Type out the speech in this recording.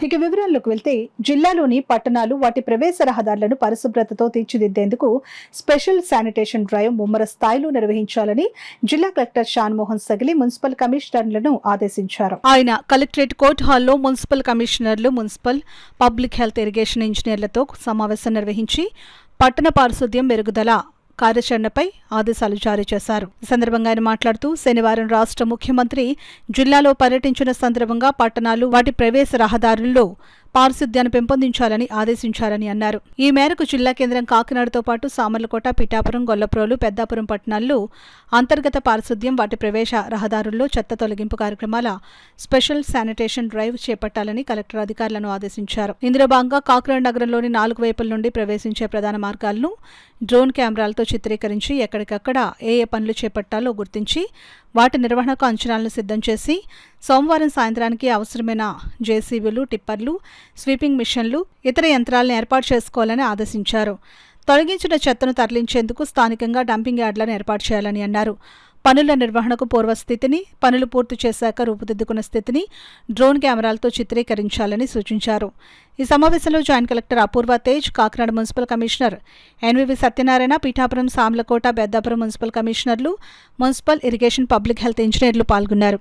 ఇక వివరాల్లోకి వెళ్తే జిల్లాలోని పట్టణాలు వాటి ప్రవేశ రహదారులను పరిశుభ్రతతో తీర్చిదిద్దేందుకు స్పెషల్ శానిటేషన్ డ్రైవ్ ముమ్మర స్థాయిలో నిర్వహించాలని జిల్లా కలెక్టర్ షాన్మోహన్ సగిలి మున్సిపల్ కమిషనర్లను ఆదేశించారు. ఆయన కలెక్టరేట్ కోర్టు హాల్లో మున్సిపల్ కమిషనర్లు, మున్సిపల్ పబ్లిక్ హెల్త్ ఇరిగేషన్ ఇంజనీర్లతో సమావేశం నిర్వహించి పట్టణ పారిశుద్ధ్యం మెరుగుదల కార్యాచరణపై ఆదేశాలు జారీ చేశారు. ఈ సందర్భంగా ఆయన మాట్లాడుతూ శనివారం రాష్ట్ర ముఖ్యమంత్రి జిల్లాలో పర్యటించిన సందర్భంగా పట్టణాలు వాటి ప్రవేశ రహదారుల్లో పారిశుద్ధ్యాన్ని పెంపొందించాలని ఆదేశించారని అన్నారు. ఈ మేరకు జిల్లా కేంద్రం కాకినాడతో పాటు సామర్లకోట, పిఠాపురం, గొల్లప్రోలు, పెద్దాపురం పట్టణాల్లో అంతర్గత పారిశుద్ధ్యం, వాటి ప్రవేశ రహదారుల్లో చెత్త తొలగింపు కార్యక్రమాల స్పెషల్ శానిటేషన్ డ్రైవ్ చేపట్టాలని కలెక్టర్ అధికారులను ఆదేశించారు. ఇందులో భాగంగా కాకినాడ నగరంలోని 4 వైపుల నుండి ప్రవేశించే ప్రధాన మార్గాలను డ్రోన్ కెమెరాలతో చిత్రీకరించి ఎక్కడికక్కడ ఏ పనులు చేపట్టాలో గుర్తించి వాటి నిర్వహణకు అంచనాలను సిద్ధం చేసి సోమవారం సాయంత్రానికి అవసరమైన జేసీబీలు, టిప్పర్లు, స్వీపింగ్ మిషన్లు, ఇతర యంత్రాలను ఏర్పాటు చేసుకోవాలని ఆదేశించారు. తొలగించిన చెత్తను తరలించేందుకు స్థానికంగా డంపింగ్ యార్డులను ఏర్పాటు చేయాలని అన్నారు. పనుల నిర్వహణకు పూర్వస్థితిని, పనులు పూర్తి చేశాక రూపుదిద్దుకున్న స్థితిని డ్రోన్ కెమెరాలతో చిత్రీకరించాలని సూచించారు. ఈ సమావేశంలో joint collector Apoorva Tej, Kakinada municipal commissioner NVV Satyanarayana, Pithapuram, Samarlakota, Peddapuram municipal కమిషనర్లు, మున్సిపల్ ఇరిగేషన్ పబ్లిక్ హెల్త్ ఇంజనీర్లు పాల్గొన్నారు.